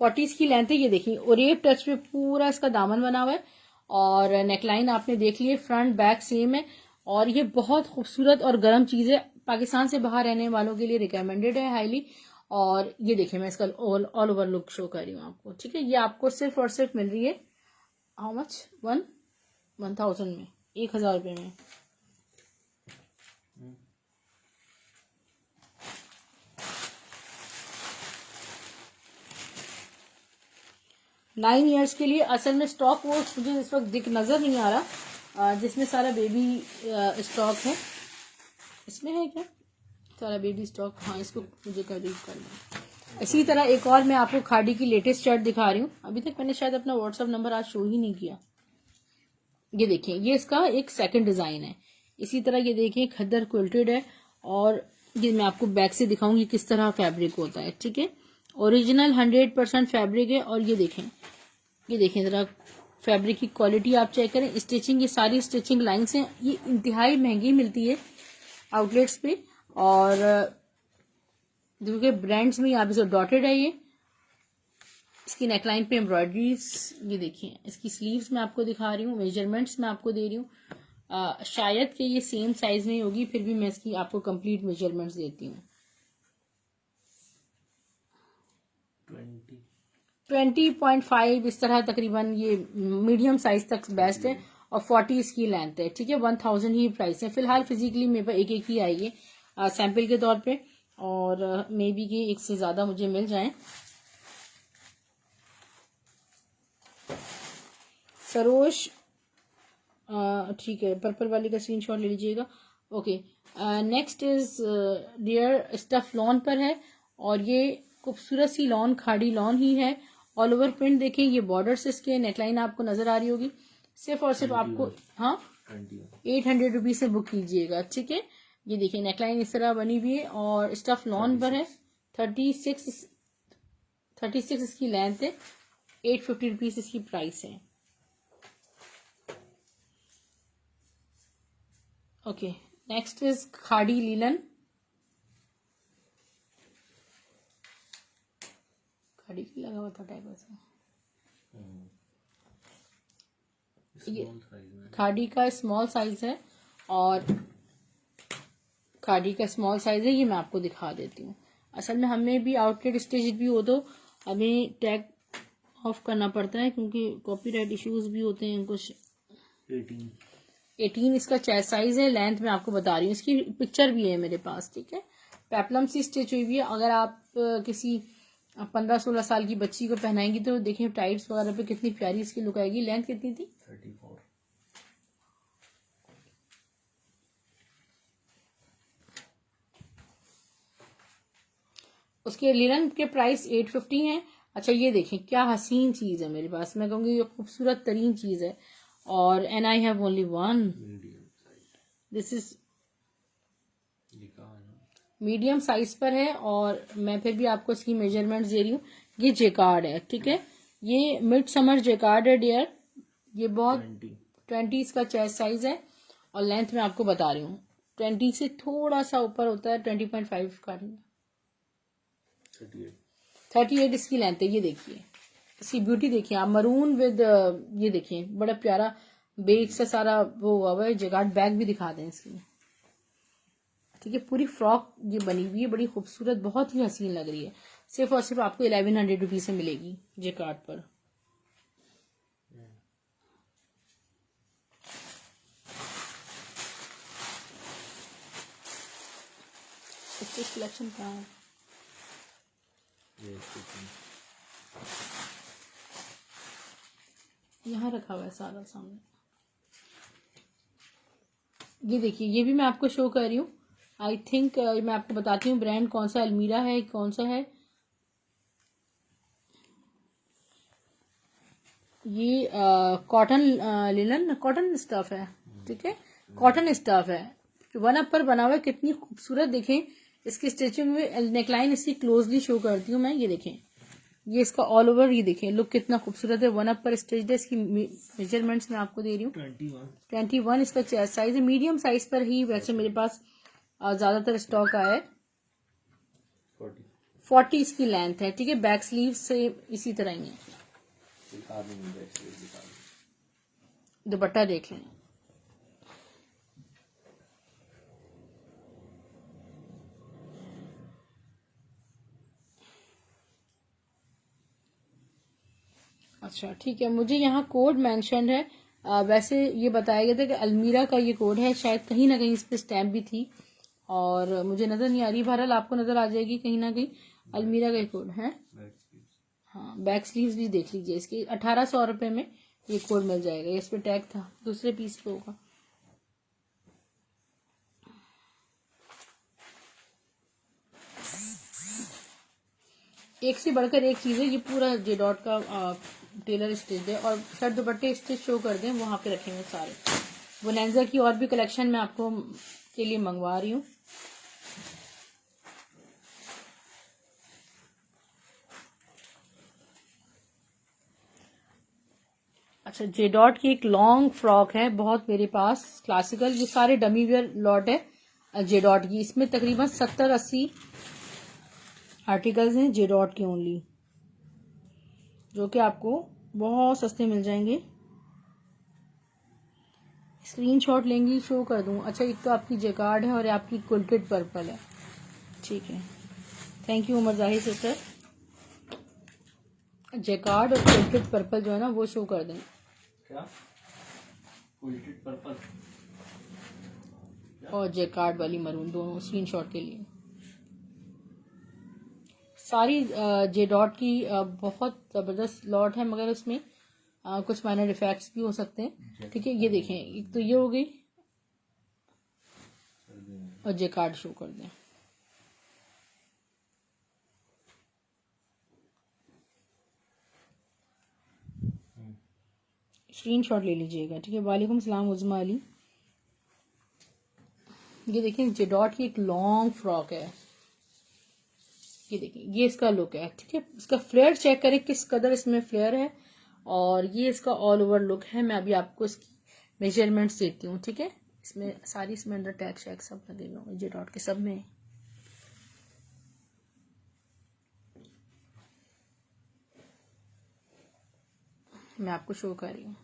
40 की लेंथ है। ये देखिए ओरेप टच पे पूरा इसका दामन बना हुआ है और नेकलाइन आपने देख ली है, फ्रंट बैक सेम है और ये बहुत खूबसूरत और गर्म चीज है। पाकिस्तान से बाहर रहने वालों के लिए रिकमेंडेड है हाईली। और ये देखिए मैं इसका ऑल ओवर लुक शो कर रही हूँ आपको, ठीक है। ये आपको सिर्फ और सिर्फ मिल रही है हाउ मच 1000 में, 1000 रुपये में। नाइन ईयर्स के लिए असल में स्टॉक वो मुझे इस वक्त दिख नजर नहीं आ रहा, जिसमें सारा बेबी स्टॉक है। इसमें है क्या सारा बेबी स्टॉक? हाँ, इसको मुझे करीब करना। इसी तरह एक और मैं आपको खादी की लेटेस्ट शर्ट दिखा रही हूँ। अभी तक मैंने शायद अपना व्हाट्सएप नंबर आज शो ही नहीं किया। ये देखिए ये इसका एक सेकंड डिजाइन है। इसी तरह ये देखिए खद्दर क्विल्टेड है और ये मैं आपको बैक से दिखाऊंगी किस तरह फैब्रिक होता है, ठीक है। ओरिजिनल 100% फैब्रिक है और ये देखें जरा फैब्रिक की क्वालिटी आप चेक करें। स्टिचिंग, ये सारी स्टिचिंग लाइंस हैं। ये इंतहाई महंगी मिलती है आउटलेट्स पे और देखिए ब्रांड्स में यहाँ पे डॉटेड है। ये इसकी नेकलाइन पे एम्ब्रॉयडरीज, ये देखिए इसकी स्लीव्स मैं आपको दिखा रही हूँ, मेजरमेंट्स मैं आपको दे रही हूँ। शायद कि ये सेम साइज में होगी, फिर भी मैं इसकी आपको कंप्लीट मेजरमेंट्स देती हूँ। 20.5 इस तरह तकरीबन ये मीडियम साइज तक बेस्ट है और 40 इसकी लेंथ है, ठीक है। 1000 ही प्राइस है फिलहाल। फिजिकली मेरे पास एक ही आई है सैंपल के तौर पे और मे बी कि एक से ज्यादा मुझे मिल जाए। सरोज ठीक है, पर्पल वाली का स्क्रीनशॉट ले लीजिएगा। Okay, next is dear stuff lawn पर है और ये खूबसूरत सी लॉन, खाड़ी लॉन ही है। ऑल ओवर प्रिंट देखें, ये बॉर्डर्स इसके, नेकलाइन आपको नजर आ रही होगी। सिर्फ और सिर्फ आपको 800 रुपीज से बुक कीजिएगा, ठीक है। ये देखिए नेकलाइन इस तरह बनी हुई है और स्टफ लॉन पर है। 36 इसकी लेंथ है। 850 रुपीज इसकी प्राइस है। ओके, नेक्स्ट इज खाड़ी लीलन। खाड़ी की लगा हुआ था टैग वैसे। ये खाड़ी का स्मॉल साइज है और खादी का स्मॉल साइज है, ये मैं आपको दिखा देती हूँ। असल में हमें भी आउटलेट स्टेज भी हो तो हमें टैग ऑफ करना पड़ता है क्योंकि कॉपीराइट इश्यूज भी होते हैं कुछ। 18 इसका चेस्ट साइज है। लेंथ में आपको बता रही हूँ, इसकी पिक्चर भी है मेरे पास, ठीक है। पेप्लम से स्टिच हुई भी है। अगर आप किसी 15-16 साल की बच्ची को पहनाएंगी तो देखिए टाइट्स वगैरह पे कितनी प्यारी इसकी लुक आएगी। लेंथ कितनी थी? 34। उसके लिनन के प्राइस 850 है। अच्छा ये देखें क्या हसीन चीज है मेरे पास, मैं कहूँगी ये खूबसूरत तरीन चीज है। और and I have only one. This is medium size पर है और मैं फिर भी आपको इसकी मेजरमेंट्स दे रही हूँ। ये जेकार्ड है, ठीक है। ये मिड समर जेकार्ड है डियर। ये बहुत 20 इसका चेस्ट साइज है और लेंथ में आपको बता रही हूँ 20 से थोड़ा सा ऊपर होता है, 20.5 का। 38 इसकी लेंथ है। ये देखिए इसकी ब्यूटी देखिए आप, मरून विद ये देखिए बड़ा प्यारा बेग से सारा वो हुआ है। जगार्ड बैग भी दिखा दें इसकी, ठीक है। पूरी फ्रॉक ये बनी हुई है, बड़ी खूबसूरत, बहुत ही हसीन लग रही है। सिर्फ और सिर्फ आपको 1100 रुपीज से मिलेगी जेकार्ड पर। इसके सिलेक्शन कहाँ है? यहाँ रखा हुआ है सारा सामने। ये देखिए ये भी मैं आपको शो कर रही हूँ। आई थिंक मैं आपको बताती हूँ ब्रांड कौन सा, अलमीरा है कौन सा है। ये कॉटन लिनन कॉटन स्टफ है, ठीक है। कॉटन स्टफ है, वन अप पर बना हुआ है। कितनी खूबसूरत देखें इसकी स्टिचिंग में। नेकलाइन इसकी क्लोजली शो करती हूँ मैं। ये देखें ये इसका ऑल ओवर, ये देखें लुक कितना खूबसूरत है। वन अप पर स्टिच्ड है। इसकी मेजरमेंट्स मैं आपको दे रही हूँ। 21 इसका चेस्ट साइज है। मीडियम साइज पर ही वैसे मेरे पास ज्यादातर स्टॉक आया है। 40 इसकी लेंथ है, ठीक है। बैक स्लीव से इसी तरह ही है। दुपट्टा देख लें। अच्छा ठीक है, मुझे यहाँ कोड मेंशन है। वैसे ये बताया गया था कि अलमीरा का ये कोड है, शायद कहीं ना कहीं इस पे स्टैम्प भी थी और मुझे नजर नहीं आ रही। बहरहाल आपको नजर आ जाएगी कहीं ना कहीं। अलमीरा का ये कोड है। हाँ बैक स्लीव्स भी देख लीजिए इसकी। 1800 रुपये में ये कोड मिल जाएगा। इस पे टैग था, दूसरे पीस पे होगा। एक से बढ़कर एक चीज है। ये पूरा जे डॉट का टेलर स्टिच है और शर्ट दुपट्टे स्टिच शो कर दें वहां पे रखे हुए सारे। बोनेंजा की और भी कलेक्शन मैं आपको के लिए मंगवा रही हूँ। अच्छा जे डॉट की एक लॉन्ग फ्रॉक है बहुत मेरे पास, क्लासिकल। ये सारे डमी वेयर लॉट है जे डॉट की। इसमें तकरीबन 70-80 आर्टिकल्स हैं जे डॉट के ओनली, जो कि आपको बहुत सस्ते मिल जाएंगे। स्क्रीनशॉट लेंगी शो कर दूं। अच्छा एक तो आपकी जेकार्ड है और आपकी कुल्टेड पर्पल है, ठीक है। थैंक यू उमर जाहिर सिस्टर। जेकार्ड और कुल्टेड पर्पल जो है ना वो शो कर दें। क्या कुल्टेड पर्पल और जेकार्ड वाली मरून, दोनों स्क्रीनशॉट के लिए। सारी जे डॉट की बहुत जबरदस्त लॉट है, मगर उसमें कुछ माइनर इफेक्ट्स भी हो सकते हैं, ठीक है। ये देखें एक तो ये हो गई और जे कार्ड शो कर दें। स्क्रीनशॉट ले लीजिएगा, ठीक है। वालेकुम सलाम उज़मा अली। ये देखें जे डॉट की एक लॉन्ग फ्रॉक है। ये देखिए ये इसका लुक है, ठीक है। इसका फ्लेयर चेक करें किस कदर इसमें फ्लेयर है और ये इसका ऑल ओवर लुक है। मैं अभी आपको इसकी मेजरमेंट्स देती हूँ, ठीक है। इसमें सारी इसमें अंडर टैग शैग सब लगे हुए होंगे जे डॉट के, सब में। मैं आपको शो कर रही हूँ,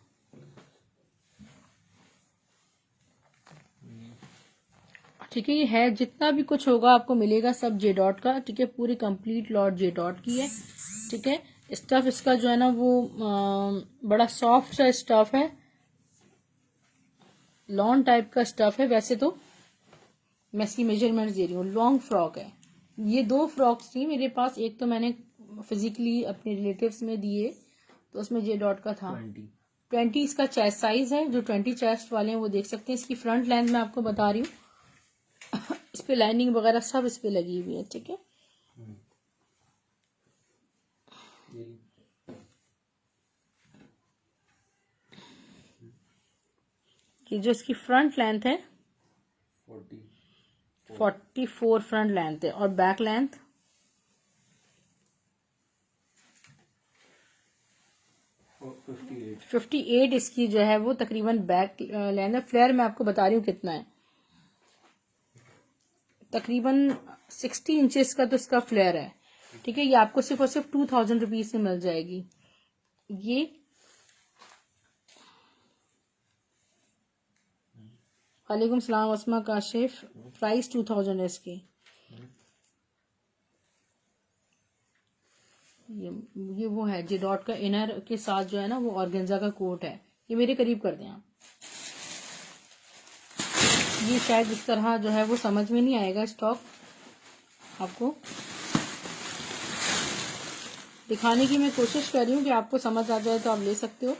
ठीक है। ये है जितना भी कुछ होगा आपको मिलेगा सब जे डॉट का, ठीक है। पूरी कंप्लीट लॉट जे डॉट की है, ठीक है। स्टफ इसका जो है ना वो बड़ा सॉफ्ट सा स्टफ है, लॉन टाइप का स्टफ है। वैसे तो मैं इसकी मेजरमेंट्स दे रही हूँ। लॉन्ग फ्रॉक है। ये 2 फ्रॉक्स थी मेरे पास, एक तो मैंने फिजिकली अपने रिलेटिव्स में दिए तो उसमें जे डॉट का था। 20 इसका चेस्ट साइज है। जो 20 चेस्ट वाले हैं वो देख सकते हैं। इसकी फ्रंट लेंथ मैं आपको बता रही हूँ। इस पे लाइनिंग वगैरह सब इस पे लगी हुई है, ठीक है। ये जो इसकी फ्रंट लेंथ है 44 फ्रंट लेंथ है और बैक लेंथ 58 इसकी जो है वो तकरीबन बैक लेंथ है। फ्लेयर मैं आपको बता रही हूँ कितना है, तकरीबन 60 इंचेस का तो इसका फ्लेयर है, ठीक है। ये आपको सिर्फ और सिर्फ 2000 रुपीज में मिल जाएगी। ये वालेकुम सलाम अस्मा काशिफ, प्राइस 2000 है इसकी। ये वो है जे डॉट का इनर के साथ जो है ना वो ऑर्गेन्जा का कोट है। ये मेरे करीब कर दें आप। ये शायद इस तरह जो है वो समझ में नहीं आएगा, स्टॉक आपको दिखाने की मैं कोशिश कर रही हूँ कि आपको समझ आ जाए तो आप ले सकते हो,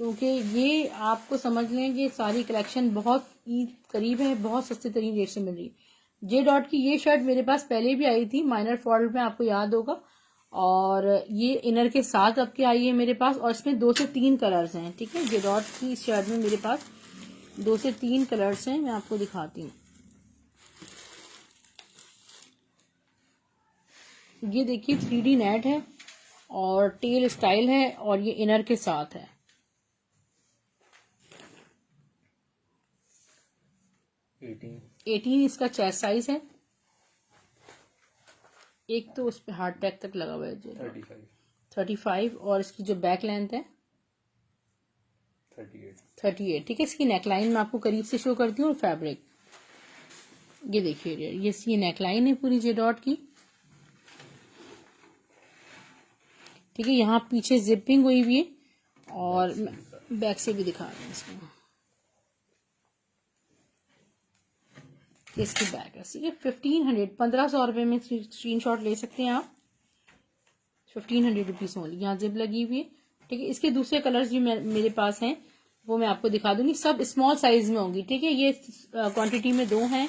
क्योंकि ये आपको समझ लें कि सारी कलेक्शन बहुत ही करीब है, बहुत सस्ते तरीन रेट से मिल रही है। जे डॉट की ये शर्ट मेरे पास पहले भी आई थी माइनर फॉल्ट में, आपको याद होगा। और ये इनर के साथ आपके आई है मेरे पास, और इसमें 2 से 3 कलर्स हैं, ठीक है। जे डॉट की इस शर्ट में मेरे पास 2 से 3 कलर्स हैं, मैं आपको दिखाती हूँ। ये देखिए 3D नेट है और टेल स्टाइल है और ये इनर के साथ है। 18 इसका चेस्ट साइज है। एक तो उस पे हार्ड टैग तक लगा हुआ है 35 और इसकी जो बैक लेंथ है 38, ठीक है। इसकी नेकलाइन मैं आपको करीब से शो करती हूँ। और फैब्रिक ये देखिए, ये इसकी नेकलाइन है पूरी जे डॉट की, ठीक है। यहाँ पीछे जिपिंग हुई हुई है और बैक से भी दिखा रहे हैं इसको। इसकी बैक है, ठीक है। 1500 रुपये में स्क्रीनशॉट ले सकते हैं आप। 1500 रुपीज ओनली। यहाँ जिप लगी हुई है, ठीक है। इसके दूसरे कलर्स भी मेरे पास हैं, वो मैं आपको दिखा दूंगी। सब स्मॉल साइज में होंगी, ठीक है। ये क्वांटिटी में 2 हैं।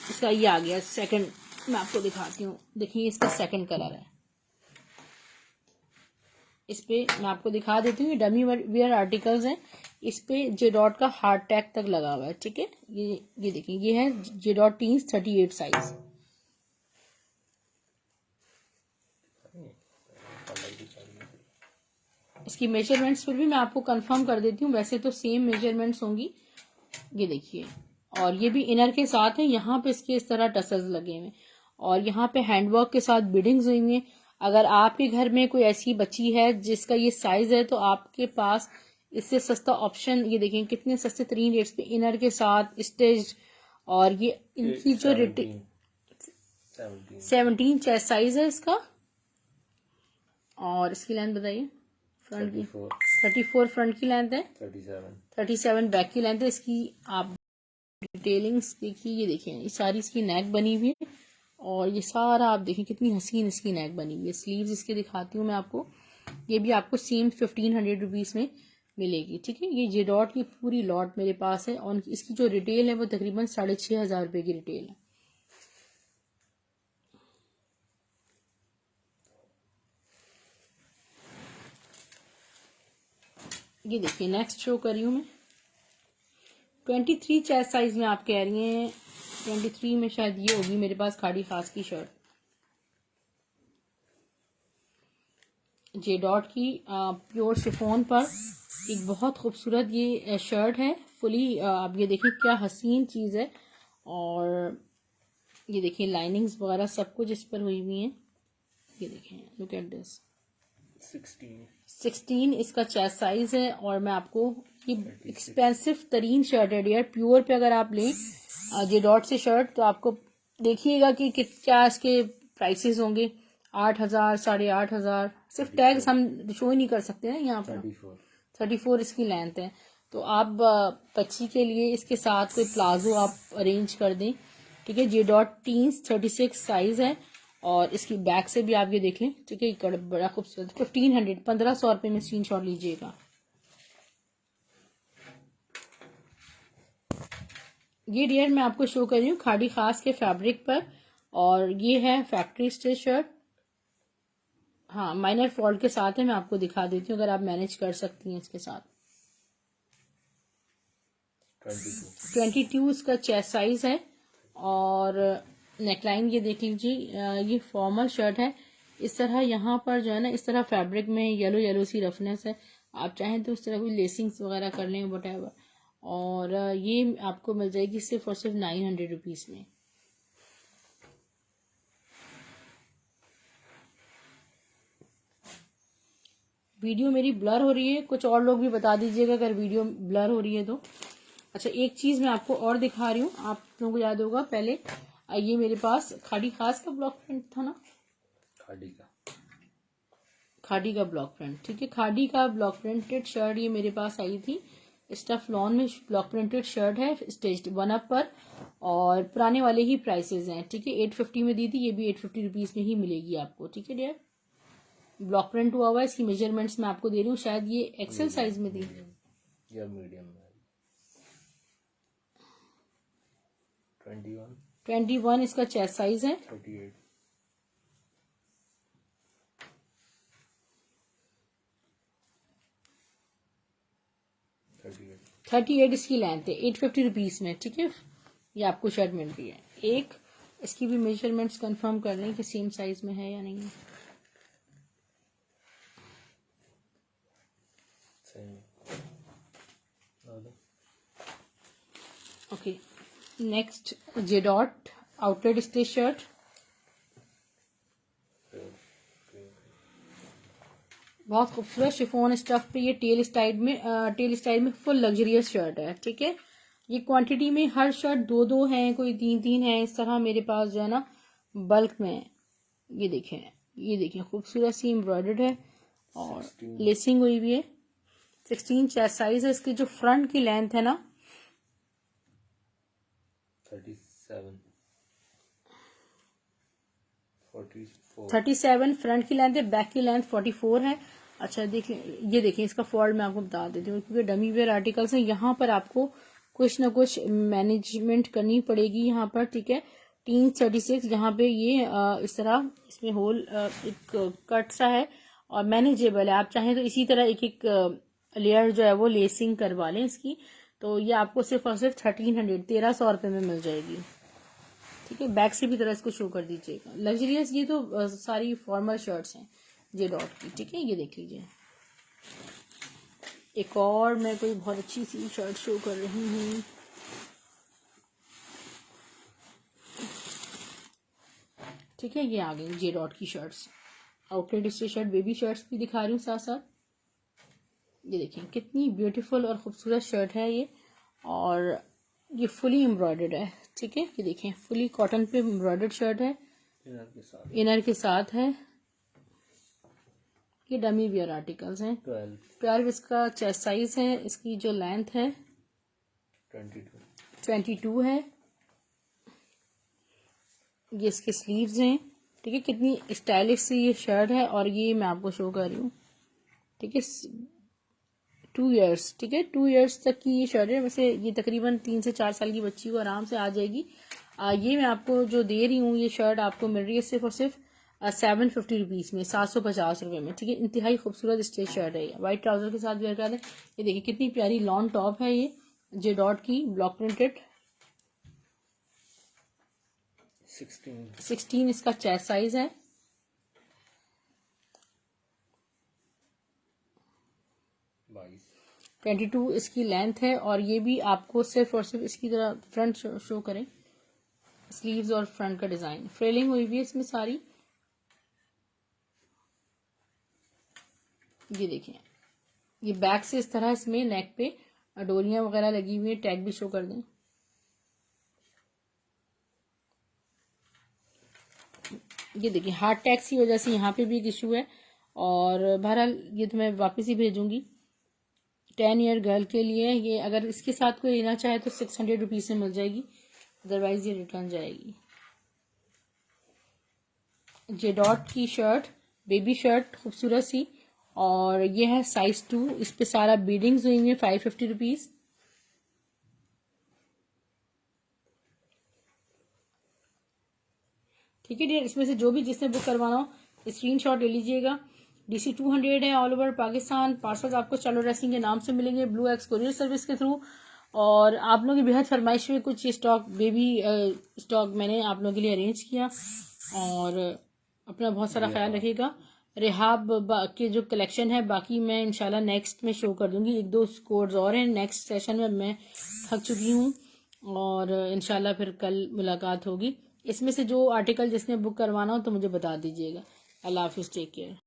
इसका ये आ गया सेकंड, मैं आपको दिखाती हूँ। देखिए इसका सेकंड कलर है। इस पे मैं आपको दिखा देती हूँ, डमी वेयर आर्टिकल्स हैं। इस पे जे डॉट का हार्ड टैग तक लगा हुआ है, ठीक है। ये देखिए, ये है जे डॉट टीन्स 38 साइज। इसकी मेजरमेंट्स फिर भी मैं आपको कंफर्म कर देती हूँ, वैसे तो सेम मेजरमेंट्स होंगी। ये देखिए, और ये भी इनर के साथ है। यहाँ पे इसके इस तरह टसल्स लगे हुए और यहाँ पे हैंडवर्क के साथ बीडिंग्स हुई हुई हैं। अगर आपके घर में कोई ऐसी बच्ची है जिसका ये साइज है तो आपके पास इससे सस्ता ऑप्शन, ये देखें कितने सस्ते तरीन रेट्स पे इनर के साथ स्टेज। और ये इनकी जो 17 चेस्ट साइज है इसका। और इसकी लेंथ बताइए फ्रंट की। 34 फ्रंट की लेंथ है, 37 बैक की लेंथ है। इसकी आप डिटेलिंग्स देखिए, ये देखिए ये सारी इसकी नेक बनी हुई है और ये सारा आप देखिए कितनी हसीन इसकी नेक बनी हुई है। स्लीव्स इसके दिखाती हूँ मैं आपको। ये भी आपको सेम 1500 रुपीज में मिलेगी, ठीक है। ये जे डॉट की पूरी लॉट मेरे पास है और इसकी जो रिटेल है वो तकरीबन 6500 रुपये की रिटेल है। ये देखिए नेक्स्ट शो कर रही हूँ मैं। 23 चेस्ट साइज में आप कह रही हैं। 23 में शायद ये होगी मेरे पास खाड़ी खास की शर्ट, जे डॉट की प्योर शिफॉन पर एक बहुत खूबसूरत ये शर्ट है फुली। आप ये देखिए क्या हसीन चीज़ है। और ये देखिए लाइनिंग्स वगैरह सब कुछ इस पर हुई हुई हैं। ये देखें, लुक एट दिस। 16 इसका चेस्ट साइज है और मैं आपको ये एक्सपेंसिव तरीन शर्ट है डियर, प्योर पे अगर आप लें जे डॉट से शर्ट तो आपको देखिएगा कि क्या इसके प्राइसेस होंगे। 8,000, 8,500। सिर्फ टैग्स हम शो ही नहीं कर सकते ना यहाँ पर। 34 इसकी लेंथ है। तो आप बच्ची के लिए इसके साथ कोई प्लाजो आप अरेंज कर दें, ठीक है। जे डॉट टीन्स 36 साइज है और इसकी बैक से भी आप ये देख लें, ठीक है। बड़ा खूबसूरत 1500, 1500 रुपये में स्क्रीन शॉट लीजिएगा। ये डियर मैं आपको शो कर रही हूँ खाड़ी खास के फैब्रिक पर, और ये है फैक्ट्री स्टिच शर्ट। हाँ, माइनर फॉल्ट के साथ है, मैं आपको दिखा देती हूँ अगर आप मैनेज कर सकती हैं इसके साथ। 22 इसका चेस्ट साइज है और नेकलाइन ये देख लीजिए। ये फॉर्मल शर्ट है। इस तरह यहाँ पर जो है ना, इस तरह फैब्रिक में येलो येलो सी रफनेस है। आप चाहें तो इस तरह कोई लेसिंग्स वगैरह कर लें, वट। और ये आपको मिल जाएगी सिर्फ और सिर्फ 900 रुपीज़ में। वीडियो मेरी ब्लर हो रही है, कुछ और लोग भी बता दीजिएगा अगर वीडियो ब्लर हो रही है तो। अच्छा, एक चीज मैं आपको और दिखा रही हूँ, आप लोगों को याद होगा पहले ये मेरे पास खाड़ी खास का ब्लॉक प्रिंट था ना, खाड़ी का ब्लॉक प्रिंट, ठीक है। खाड़ी का ब्लॉक प्रिंटेड शर्ट ये मेरे पास आई थी। स्टफ लॉन में ब्लॉक प्रिंटेड शर्ट है, स्टेज्ड 1 अप पर, और पुराने वाले ही प्राइसेस हैं, ठीक है। 850 में दी थी, ये भी 850 रुपीज में ही मिलेगी आपको, ठीक है डियर। ब्लॉक प्रिंट हुआ हुआ है। इसकी मेजरमेंट्स मैं आपको दे रही हूँ, शायद ये एक्सेल साइज में थी या मीडियम में। 21 इसका चेस्ट साइज है। 38 इसकी लेंथ है, 850 रुपीज में, ठीक है। ये आपको शर्ट मिल रही है। एक इसकी भी मेजरमेंट्स कंफर्म कर लें कि सेम साइज में है या नहीं है। Okay, next J dot outlet stitch shirt. बहुत खूबसूरत शिफॉन स्टफ पे ये टेल स्टाइल में फुल लग्जरियस शर्ट है, ठीक है। ये क्वांटिटी में हर शर्ट 2-2 है, कोई 3-3 है, इस तरह मेरे पास जो है ना बल्क में। ये देखें खूबसूरत सी एम्ब्रॉयडर्ड है और लेसिंग हुई भी है। 16 चेस्ट साइज है। इसकी जो फ्रंट की लेंथ है ना 37 फ्रंट की लेंथ है, बैक की लेंथ 44 है। अच्छा ये देखें इसका फॉल्ट मैं आपको बता देती हूँ, क्योंकि डमी वेयर आर्टिकल्स हैं, यहाँ पर आपको कुछ ना कुछ मैनेजमेंट करनी पड़ेगी यहाँ पर, ठीक है। 36 यहाँ पे ये इस तरह इसमें होल एक कट सा है और मैनेजेबल है। आप चाहें तो इसी तरह एक एक लेयर जो है वो लेसिंग करवा लें इसकी, तो ये आपको सिर्फ और सिर्फ 1300 रुपये में मिल जाएगी, ठीक है। बैक से भी तरह इसको शो कर दीजिएगा। लग्जरियस ये तो सारी फॉर्मल शर्ट्स हैं जे डॉट की, ठीक है। ये देख लीजिए। एक और मैं कोई बहुत अच्छी सी शर्ट शो कर रही हूँ। ठीक है, ये आ गई जे डॉट की shirts. Outlet stitch shirt, baby shirts भी दिखा रही हूँ साथ साथ। ये देखिए कितनी ब्यूटीफुल और खूबसूरत शर्ट है ये, और ये फुली एम्ब्रॉयडर्ड है, ठीक है। ये देखें फुली कॉटन पे एम्ब्रॉयडर्ड शर्ट है, इनर के साथ है। ये डमी वियर आर्टिकल्स हैं। 12 इसका चेस्ट साइज है। इसकी जो लेंथ है 22 है। ये इसके स्लीव्स हैं, ठीक है। कितनी स्टाइलिश सी ये शर्ट है, और ये मैं आपको शो कर रही हूँ, ठीक है। 2 इयर्स, ठीक है, 2 इयर्स तक की ये शर्ट है। वैसे ये तकरीबन 3 से 4 साल की बच्ची को आराम से आ जाएगी। ये मैं आपको जो दे रही हूँ, ये शर्ट आपको मिल रही है सिर्फ और सिर्फ 750 रुपीज में, 750 रुपये में, ठीक है। इंतहाई खूबसूरत स्ट्रेच शर्ट है, वाइट ट्राउजर के साथ वेयर कर दें। ये देखिए कितनी प्यारी लॉन्ग टॉप है, ये जे डॉट की ब्लॉक प्रिंटेड। 16 इसका चेस्ट साइज है। बाईस 22 इसकी लेंथ है, और ये भी आपको सिर्फ और सिर्फ इसकी तरह फ्रंट शो करें, स्लीव्स और फ्रंट का डिजाइन फ्रेलिंग हुई भी है इसमें सारी। ये देखें, ये बैक से इस तरह इसमें नेक पे डोरियां वगैरह लगी हुई है, टैग भी शो कर दें। ये देखिए हार्ट टैक्स की वजह से यहाँ पे भी एक इशू है, और बहरहाल ये तो मैं वापस ही भेजूंगी। 10 ईयर गर्ल के लिए ये, अगर इसके साथ कोई लेना चाहे तो 600 रुपीज़ से मिल जाएगी, अदरवाइज ये रिटर्न जाएगी। ये डॉट की शर्ट, बेबी शर्ट खूबसूरत सी, और ये है साइज 2। इस पे सारा बीडिंग्स हुई है, 550 रुपीज़। ठीक है डियर, इसमें से जो भी जिसने बुक करवाना हो स्क्रीनशॉट ले लीजिएगा। DC 200 है ऑल ओवर पाकिस्तान। पार्सल्स आपको चलो ड्रेसिंग के नाम से मिलेंगे ब्लू एक्स कोरियर सर्विस के थ्रू। और आप लोगों की बेहद फरमाइश हुई कुछ स्टॉक बेबी स्टॉक मैंने आप लोगों के लिए अरेंज किया, और अपना बहुत सारा ख्याल रखिएगा। रिहाब के जो कलेक्शन है बाकी मैं इंशाल्लाह नेक्स्ट में शो कर दूंगी। 1-2 कोड्स और हैं नेक्स्ट सेशन में, मैं थक चुकी हूँ, और इंशाल्लाह फिर कल मुलाकात होगी। इसमें से जो आर्टिकल जिसने बुक करवाना हो तो मुझे बता दीजिएगा। अल्लाह हाफिज़, टेक केयर।